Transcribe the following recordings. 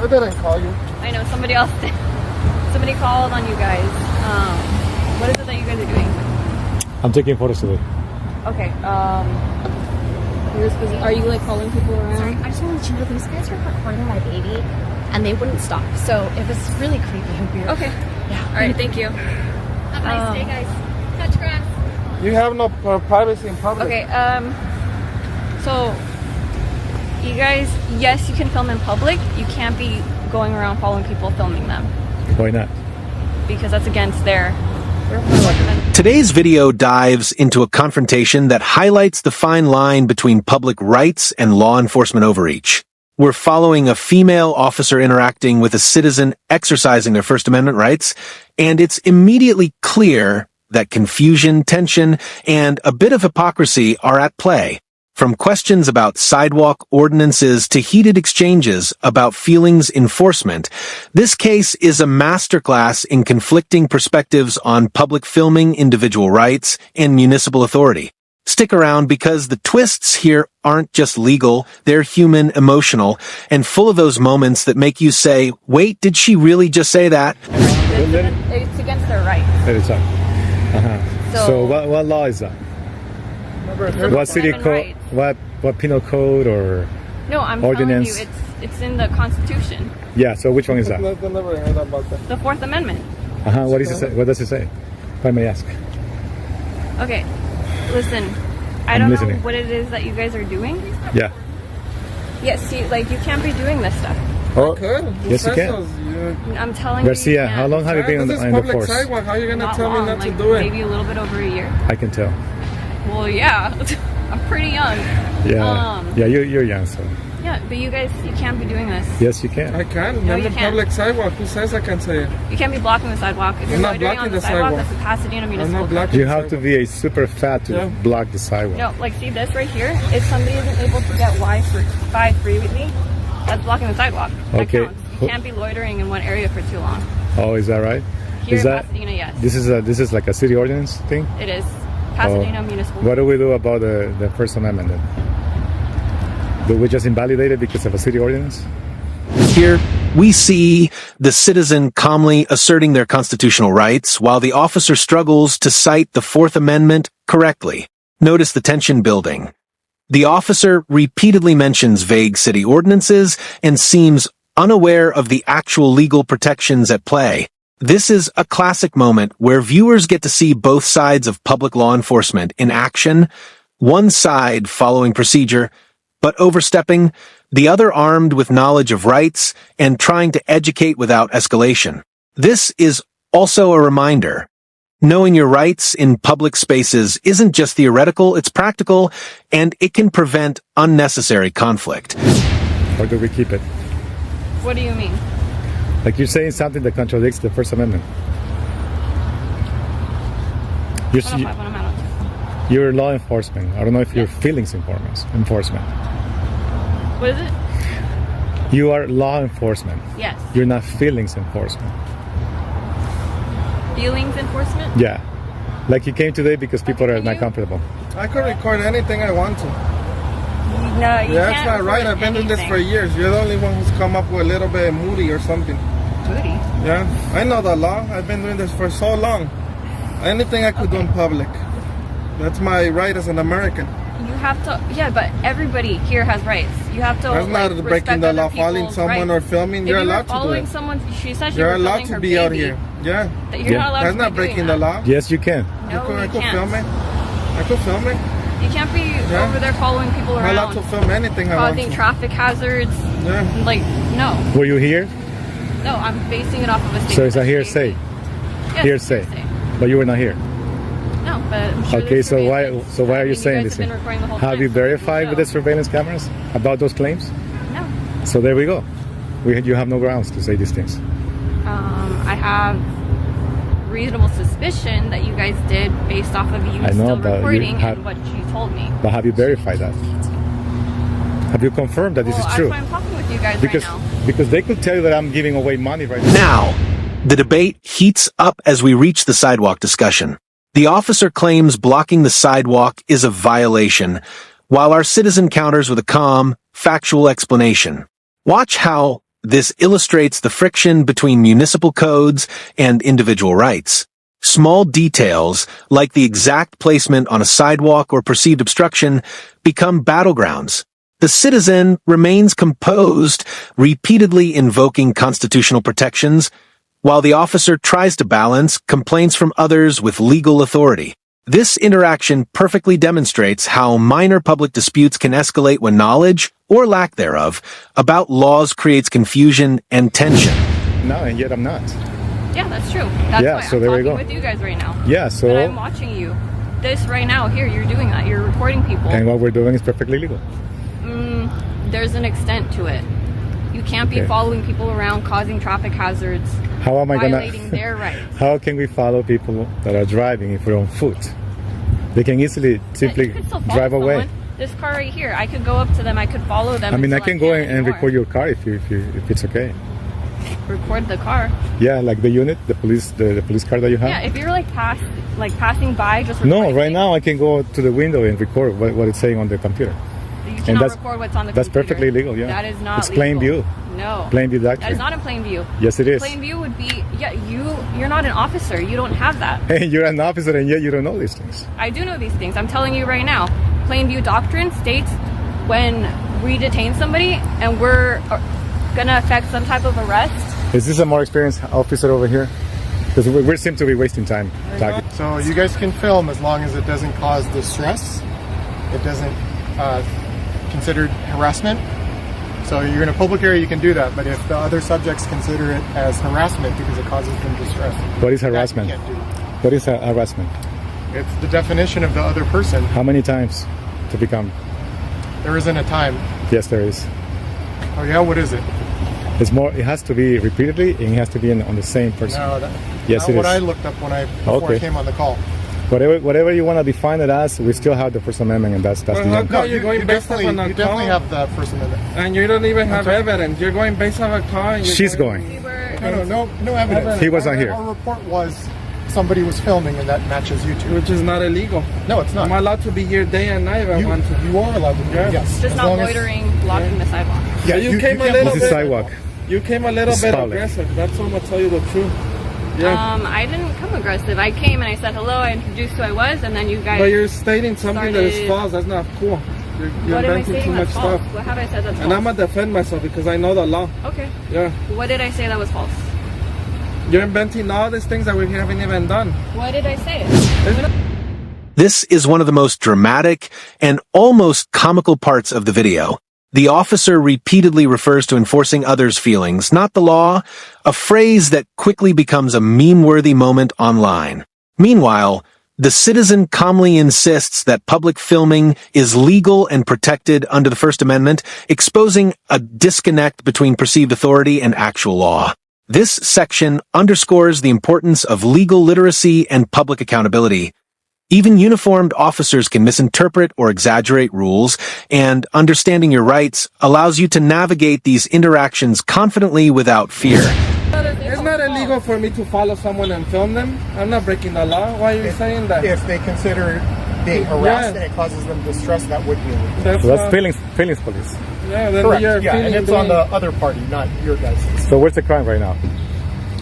I didn't call you. I know somebody else did. Somebody called on you guys. What is it that you guys are doing? I'm taking photos today. Okay. Are you like calling people around? Sorry, I just want to let you know these guys were recording my baby, and they wouldn't stop. So it was really creepy and weird. Okay. Yeah. All right. Thank you. Have a nice day, guys. Touch grass. You have no privacy in public. Okay. So you guys, yes, you can film in public. You can't be going around following people, filming them, Why not? because that's against their. Today's video dives into a confrontation that highlights the fine line between public rights and law enforcement overreach. We're following a female officer interacting with a citizen exercising their First Amendment rights, and it's immediately clear that confusion, tension, and a bit of hypocrisy are at play. From questions about sidewalk ordinances to heated exchanges about feelings enforcement, this case is a masterclass in conflicting perspectives on public filming, individual rights, and municipal authority. Stick around because the twists here aren't just legal, they're human, emotional, and full of those moments that make you say, wait, did she really just say that? It's against their rights. That is up. So what law is that? What city code? What penal code or No, I'm ordinance? telling you, it's in the Constitution. Yeah. So which one is that? I never heard about that. The Fourth Amendment. What does it say? What does it say? If I may ask. Okay, listen. I I'm don't listening. know what it is that you guys are doing. Yeah. Yeah, see, like you can't be doing this stuff. Oh, Good. yes, you can. I'm telling Garcia, you. You how long have you been This is on the public force? sidewalk. How are you gonna Not tell long, me not like to do it? maybe a little bit over a year. I can tell. Well, yeah, I'm pretty young. Yeah. Yeah, you're young, so Yeah, but you guys, you can't be doing this. yes, you can. I can. No, I'm you on can't. public sidewalk. Who says I can say it? You can't be blocking the sidewalk. If you're I'm not loitering blocking on the the sidewalk, sidewalk. that's the Pasadena I'm Municipal not Code. blocking. You have to be a super fat to Yeah. block the sidewalk. No, like see this right here? If somebody isn't able to get by freely, that's blocking the sidewalk. That Okay. counts. You can't be loitering in one area for too long. Oh, is that right? Here Is in that Pasadena, yes. this is like a city ordinance thing? It is. Pasadena Municipal. What do we do about the First Amendment then? Do we just invalidate it because of a city ordinance? Here, we see the citizen calmly asserting their constitutional rights while the officer struggles to cite the Fourth Amendment correctly. Notice the tension building. The officer repeatedly mentions vague city ordinances and seems unaware of the actual legal protections at play. This is a classic moment where viewers get to see both sides of public law enforcement in action, one side following procedure, but overstepping, the other armed with knowledge of rights and trying to educate without escalation. This is also a reminder. Knowing your rights in public spaces isn't just theoretical, it's practical, and it can prevent unnecessary conflict. Or do we keep it? What do you mean? Like you're saying something that contradicts the First Amendment. You're law enforcement. I don't know if you're feelings enforcement. What is it? You are law enforcement. Yes. You're not feelings enforcement. Feelings enforcement? Yeah. Like you came today because people are Can not you- comfortable. I could record anything I want to. No, you Yeah, can't. that's not right. record I've been doing this for anything. years. You're the only one who's come up with a little bit moody or something. Booty. Yeah, I know the law. I've been doing this for so long. Anything I could do in public. That's my right as an American. You have to. Yeah, but everybody here has rights. You have to. That's not like, breaking respect the other law, following people's someone rights. or filming. If You're you were allowed to do following it. someone, she said You're were allowed filming to her be out baby. here. Yeah, That you're Yeah. not allowed that's to not be doing breaking the that. law. Yes, you can. No, I you could can't. film it. I could film it. You can't be over there following people I'm allowed around, to film anything I want causing to. traffic hazards. Yeah. Like, no, Were you here? no, I'm basing it off of a statement. So it's a that she hearsay. gave me. Yes, Hearsay. But you were not here. No, but I'm sure Okay, there's so why surveillance. are I you mean, saying guys this? have been recording the whole Have time, you so verified with the show. surveillance cameras about those claims? No. So there we go. You have no grounds to say these things. I have reasonable suspicion that you guys did based off of you I know, still but you recording have- and what you told me. But have you verified that? Have you confirmed that this Well, is true? that's why I'm talking with you guys Because right now. because they could tell you that I'm giving away money right now. Now, the debate heats up as we reach the sidewalk discussion. The officer claims blocking the sidewalk is a violation, while our citizen counters with a calm, factual explanation. Watch how this illustrates the friction between municipal codes and individual rights. Small details, like the exact placement on a sidewalk or perceived obstruction, become battlegrounds. The citizen remains composed, repeatedly invoking constitutional protections, while the officer tries to balance complaints from others with legal authority. This interaction perfectly demonstrates how minor public disputes can escalate when knowledge, or lack thereof, about laws creates confusion and tension. No, and yet I'm not. Yeah, that's true. That's Yeah, why so I'm there we talking go. with you guys right now. Yeah, so... But I'm watching you. This right now, here, you're doing that. You're recording people. And what we're doing is perfectly legal. There's an extent to it. You can't be Okay. following people around, causing traffic hazards, How am I violating gonna... their rights. How can we follow people that are driving if we're on foot? They can easily simply You could still follow drive away. someone. This car right here, I could go up to them, I could follow them. I mean, I until can go can't and anymore. record your car if it's okay. Record the car. Yeah, like the unit, the police car that you have. Yeah, if you're passing by, just No, recording right things, now I can go to the window and record what it's saying on the computer. you and cannot that's- record what's on the That's computer. perfectly legal, yeah. That is not It's legal. plain view. No. Plain view That doctrine. is not in plain view. Yes, it is. Plain view would be, yeah, you're not an officer. You don't have that. Hey, you're an officer and yet you don't know these things. I do know these things. I'm telling you right now. Plain view doctrine states when we detain somebody and we're gonna affect some type of arrest. Is this a more experienced officer over here? Because we seem to be wasting time talking. So you guys can film as long as it doesn't cause distress. It doesn't consider harassment. So you're in a public area, you can do that. But if the other subjects consider it as harassment because it causes them distress, What is that you harassment? can't do. What is harassment? It's the definition of the other person. How many times to become? There isn't a time. Yes, there is. Oh yeah, what is it? It's more. It has to be repeatedly, and it has to be on the same person. No, Yes, not it what is. I looked up before Okay. I came on the call. Whatever you want to define it as, we still have the First Amendment, and that's Well, the how end. come you're going based definitely, on a you definitely call? have the First Amendment. And you don't even have evidence. You're going based on a car. And you're She's going. No evidence. He wasn't here. Our report was somebody was filming, and that matches you two. Which is not illegal. No, it's not. I'm allowed to be here day and night if I want to. You are allowed to do it, yes. Just as not long as- loitering, blocking the sidewalk. Yeah, You came a can't little block This is bit- sidewalk. You came a little It's bit public. aggressive. That's what I'm gonna tell you the truth. Yeah. I didn't come aggressive. I came and I said hello, I introduced who I was, and then you guys... But you're stating something that is started- false. That's not cool. You're what am I inventing saying too much that's false? stuff. What have I said that's And false? I'm gonna defend myself because I know the law. Okay. Yeah. What did I say that was false? You're inventing all these things that we haven't even done. What did I say? This is one of the most dramatic and almost comical parts of the video. The officer repeatedly refers to enforcing others' feelings, not the law, a phrase that quickly becomes a meme-worthy moment online. Meanwhile, the citizen calmly insists that public filming is legal and protected under the First Amendment, exposing a disconnect between perceived authority and actual law. This section underscores the importance of legal literacy and public accountability. Even uniformed officers can misinterpret or exaggerate rules, and understanding your rights allows you to navigate these interactions confidently without fear. It's not illegal for me to follow someone and film them. I'm not breaking the law. Why are you saying that? If they consider being harassed Yeah. and it causes them distress, that would be illegal. That's, So that's feelings police. Yeah, then Correct. you're Yeah, and feeling it's on the being- other party, not your guys. So where's the crime right now?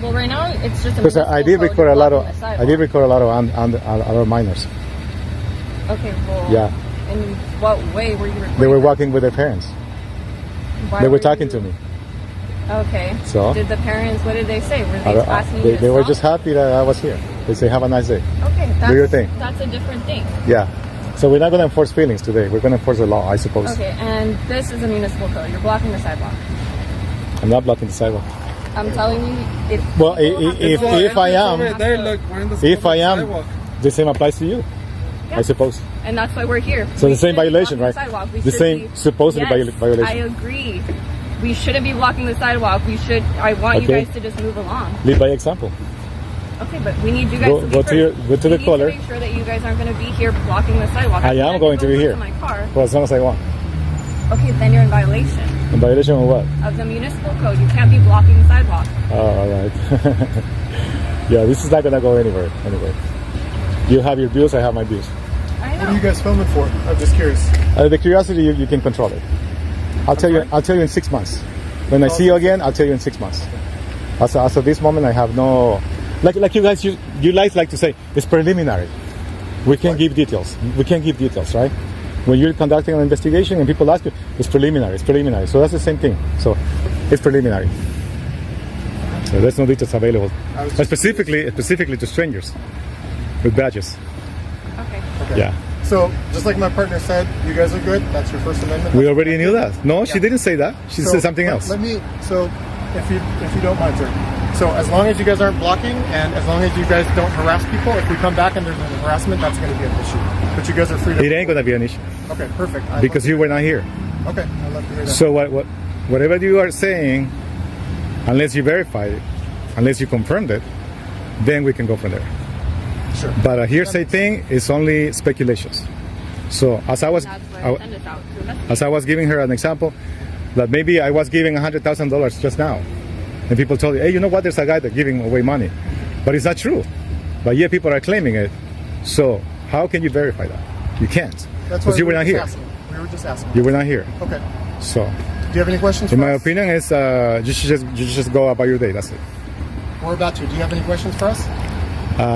Well, right now, it's just a Because I did municipal record code a lot of blocking the I did sidewalk. record a lot of minors. Okay, well... Yeah. In what way were you recording? They were them? walking with their parents. Why They were were talking you- to me. Okay. So? Did the parents, what did they say? Were I they don't- asking you to they were stop? just happy that I was here. They say, have a nice day. Okay, Do your thing. that's a different thing. Yeah. So we're not going to enforce feelings today. We're going to enforce the law, I suppose. Okay, and this is a municipal code. You're blocking the sidewalk. I'm not blocking the sidewalk. I'm telling you, if Well, people have to if go- I It's am- over there, look, we're in the If I am, sidewalk. the same applies to you, I suppose. and that's why we're here. So We the same shouldn't be violation, blocking right? sidewalk. We The should same be- supposedly Yes, violation. I agree. We shouldn't be blocking the sidewalk. I want you Okay. guys to just move along. Lead by example. Okay, but we need you guys Go- to be go to your- first. go to We the need caller. to make sure that you guys aren't going to be here blocking the sidewalk. I am can't going to go be over here. To my car. For as long as I want. Okay, then you're in violation In violation of what? of the municipal code. You can't be blocking the sidewalk. Oh, all right. Yeah, this is not going to go anywhere. Anyway, you have your views, I have my views. I What are you know. guys filming for? I'm just curious. The curiosity, you can control it. I'll tell you in 6 months. When I see you again, I'll tell you in 6 months. As of this moment, I have no... Like you guys, you guys like to say, it's preliminary. We can't give details. We can't give details, right? When you're conducting an investigation and people ask you, it's preliminary, it's preliminary. So that's the same thing. So it's preliminary. So there's no details available. Specifically to strangers with badges. Okay. Yeah. So, just like my partner said, you guys are good. That's your First Amendment. We already knew that. No, she didn't say that. She said something else. Let me. So, if you don't mind, sir. So, as long as you guys aren't blocking, and as long as you guys don't harass people, if we come back and there's an harassment, that's going to be an issue. But you guys are free to. It ain't gonna be an issue. Okay, perfect. Because you were not here. Okay, I'd love to hear that. So whatever you are saying, unless you verify it, unless you confirmed it, then we can go from there. Sure. But a hearsay thing is only speculations. So as I was giving her an example, that maybe I was giving $100,000 just now, and people told you, hey, you know what? There's a guy that's giving away money, but it's not true. But yet people are claiming it. So how can you verify that? You can't, because you were not here. We were just asking. You were not here. Okay. So, Do you have any questions? in for my us? opinion, is you should just go about your day. That's it. We're about to. Do you have any questions for us?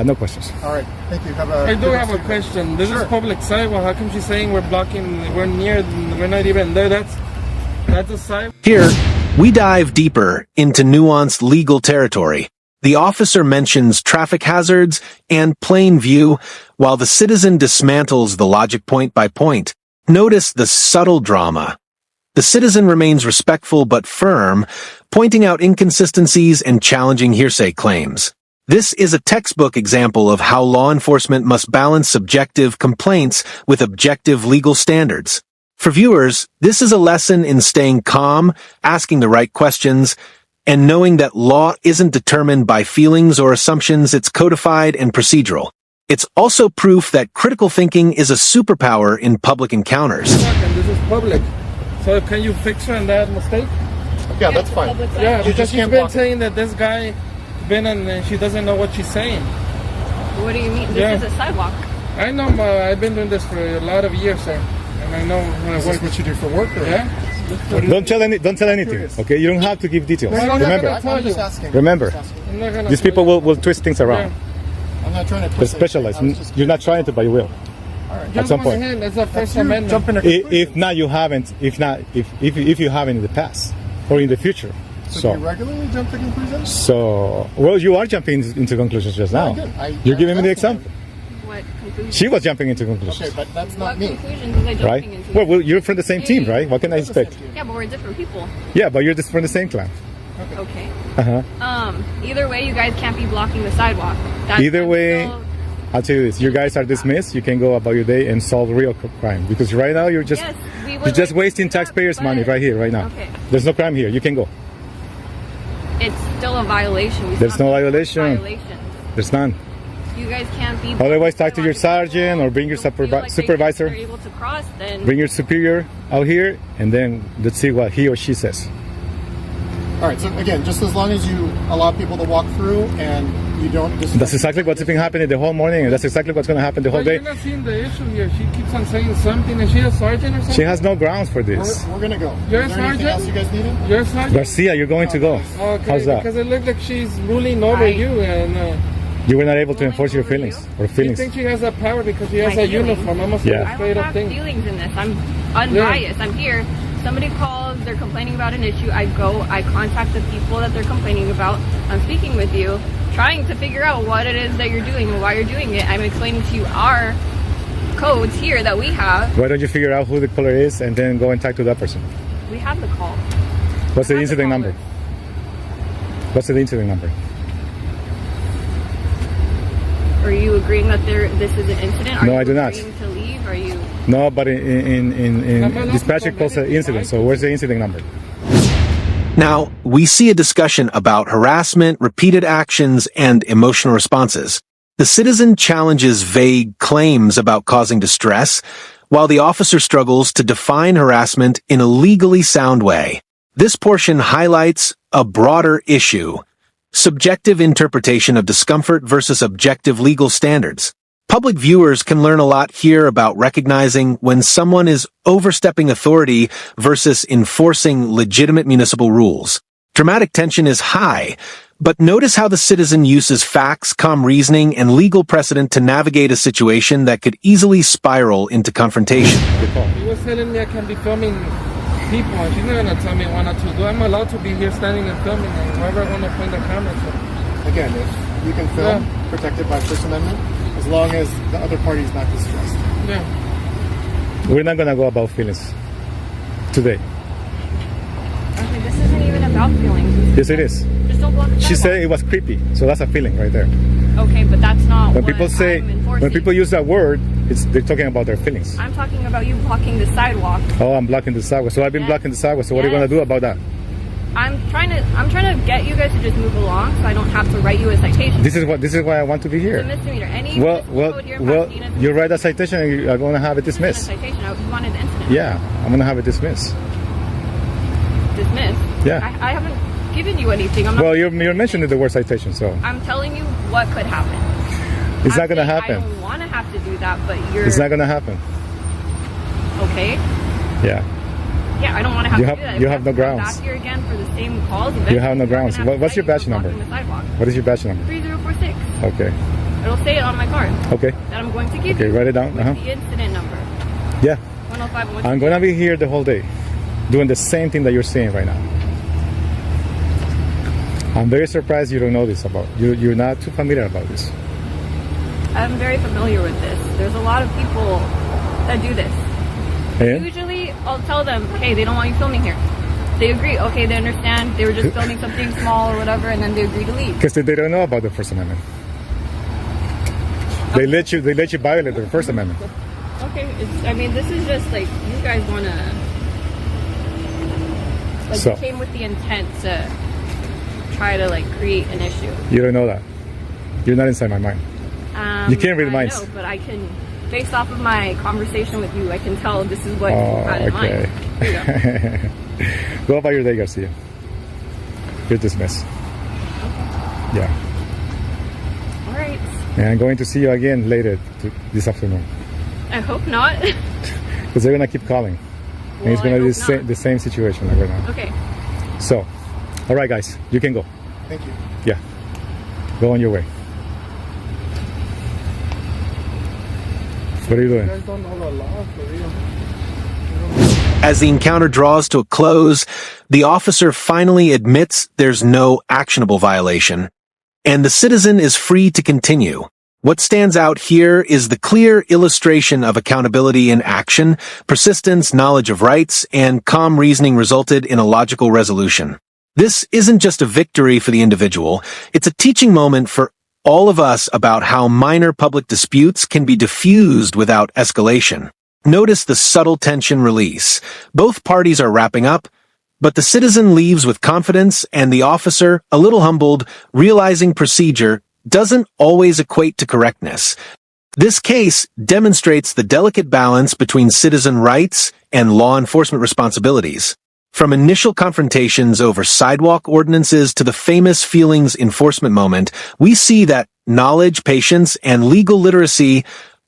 No questions. All right. Thank you. I do have a question. This is public sidewalk. How come she's saying we're blocking? We're near. We're not even there. That's a sidewalk. Here, we dive deeper into nuanced legal territory. The officer mentions traffic hazards and plain view, while the citizen dismantles the logic point by point. Notice the subtle drama. The citizen remains respectful but firm, pointing out inconsistencies and challenging hearsay claims. This is a textbook example of how law enforcement must balance subjective complaints with objective legal standards. For viewers, this is a lesson in staying calm, asking the right questions, and knowing that law isn't determined by feelings or assumptions, it's codified and procedural. It's also proof that critical thinking is a superpower in public encounters. And this is public. So can you fix her in that mistake? Yeah, that's fine. Yeah, You because just she's can't been block it. saying that this guy been and she doesn't know what she's saying. What do you mean? This Yeah. is a sidewalk. I know. I've been doing this for a lot of years, sir, and I know when I Is work. this what you do for work? Or? Yeah. Don't tell anything. Okay, you don't have to give details. No, no, no, Remember, no, no. I'm just asking. remember, I'm just asking. I'm not gonna these people will twist things around. Yeah. I'm not trying to. They're twist anything. specialized. I was just You're not trying to, but you will. Jump some on point. the hand. That's the First you Amendment. jump in a If not, you haven't. If you haven't in the past or in the future. So do you regularly jump to conclusions? Well, you are jumping into conclusions just now. You're giving me the example. What conclusions? She was jumping into conclusions, Okay, but that's not What me. conclusions was I jumping right? into? Well, you're from the same team, right? What can I expect? Yeah, but we're different people. Yeah, but you're just from the same clan. Okay. Uh-huh. Either way, you guys can't be blocking the sidewalk. Either way, I'll tell you this: you guys are dismissed. You can go about your day and solve real crime, because right now you're just Yes, we would you're just like to wasting do that, taxpayers' money but- right here, right now. Okay. There's no crime here. You can go. It's still a violation. We There's still no have to violation. violation. There's none. You guys can't be. Otherwise, talk to your sergeant or bring your Don't feel like supervisor. They're able to cross, then Bring your superior out here, and then let's see what he or she says. All right. So again, just as long as you allow people to walk through and you don't. That's exactly what's been happening the whole morning, and that's exactly what's going to happen the whole But day. you're not seeing the issue here. She keeps on saying something. Is she a sergeant or something? She has no grounds for this. We're gonna go. You're Is a there anything sergeant? else you guys needed? You're a sergeant. Garcia, you're going to go. Okay, How's that? because it looks like she's ruling over Right. you, and You were not able to enforce your over feelings you? or she feelings. thinks she has that power because she has My a feelings? uniform. I'm gonna say Yeah. a I straight don't up have thing. feelings in this. I'm unbiased. I'm here. Somebody calls, they're complaining about an issue. I go, I contact the people that they're complaining about. I'm speaking with you, trying to figure out what it is that you're doing and why you're doing it. I'm explaining to you our codes here that we have. Why don't you figure out who the caller is and then go and talk to that person? We have the call. What's the Have the incident number? caller. What's the incident number? Are you agreeing that this is an incident? Are No, you I do not. agreeing to leave? Are you? No, but in dispatch it calls an incident. So where's the incident number? Now, we see a discussion about harassment, repeated actions, and emotional responses. The citizen challenges vague claims about causing distress, while the officer struggles to define harassment in a legally sound way. This portion highlights a broader issue: subjective interpretation of discomfort versus objective legal standards. Public viewers can learn a lot here about recognizing when someone is overstepping authority versus enforcing legitimate municipal rules. Dramatic tension is high, but notice how the citizen uses facts, calm reasoning, and legal precedent to navigate a situation that could easily spiral into confrontation. He was telling me I can be filming people, and she's not gonna tell me what not to do. I'm allowed to be here standing and filming, and wherever I wanna point the camera to. Again, if you can film, protected by First Amendment, as long as the other party is not distressed. Yeah. We're not gonna go about feelings today. Okay, this isn't even about feelings. Yes, it is. Just don't block the She sidewalk. said it was creepy, so that's a feeling right there. Okay, but that's not When what people say, I'm enforcing. when people use that word, they're talking about their feelings. I'm talking about you blocking the sidewalk. Oh, I'm blocking the sidewalk. So I've been Yes. blocking the sidewalk. So what are you Yes. gonna do about that? I'm trying to get you guys to just move along so I don't have to write you a citation. This is why I want to be It's a here. misdemeanor. Any Well, municipal code here in well, Pasadena is a you write a citation and you're gonna have it misdemeanor dismissed. citation. You wanted the incident. Yeah, I'm gonna have it dismissed. Dismissed. Yeah. I haven't given you anything. I'm not. Well, you're mentioning the word citation, so I'm telling you what could happen. it's I'm not gonna saying happen. I don't want to have to do that, but you're It's not gonna happen. okay. Yeah, Yeah, I don't want to have You to have- do that. you If have I no come grounds. Back here again for the same calls. You have no eventually grounds. I'm gonna have to What's your cite badge you for number? blocking the sidewalk. what is your badge number? 3046. Okay, It'll say it on my card okay, that I'm going to give okay. you. Write it down. With the incident number. Yeah, 105 and I'm gonna be here the whole day, doing the same thing that you're saying right now. I'm very surprised you don't know this about. You're not too familiar about this. I'm very familiar with this. There's a lot of people that do this. And Usually, I'll tell them, hey, they don't want you filming here. They agree. Okay, they understand. They were just filming something small or whatever, and then they agree to leave. because they don't know about the First Amendment. They let you violate the First Amendment. Okay, I mean, this is just like you guys want to. Like, So- you came with the intent to try to like create an issue. You don't know that. You're not inside my mind. You can't read I minds. know, but I can, based off of my conversation with you, I can tell this is what you Oh, had in okay. mind. Here you go. Go about your day, Garcia. You're dismissed. Yeah. All right. And I'm going to see you again later this afternoon. I hope not. Because they're going to keep calling. And it's Well, going to I be hope not. the same situation like right now. Okay. So, all right, guys, you can go. Thank you. Yeah. Go on your way. What are you You doing? guys don't know the law for real. As the encounter draws to a close, the officer finally admits there's no actionable violation, and the citizen is free to continue. What stands out here is the clear illustration of accountability in action, persistence, knowledge of rights, and calm reasoning resulted in a logical resolution. This isn't just a victory for the individual, it's a teaching moment for all of us about how minor public disputes can be diffused without escalation. Notice the subtle tension release. Both parties are wrapping up, but the citizen leaves with confidence and the officer, a little humbled, realizing procedure doesn't always equate to correctness. This case demonstrates the delicate balance between citizen rights and law enforcement responsibilities. From initial confrontations over sidewalk ordinances to the famous feelings enforcement moment, we see that knowledge, patience, and legal literacy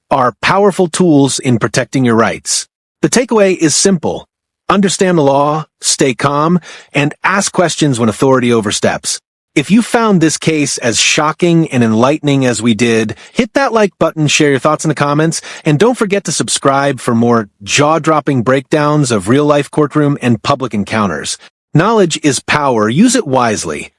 are powerful tools in protecting your rights. The takeaway is simple. Understand the law, stay calm, and ask questions when authority oversteps. If you found this case as shocking and enlightening as we did, hit that like button, share your thoughts in the comments, and don't forget to subscribe for more jaw-dropping breakdowns of real-life courtroom and public encounters. Knowledge is power. Use it wisely.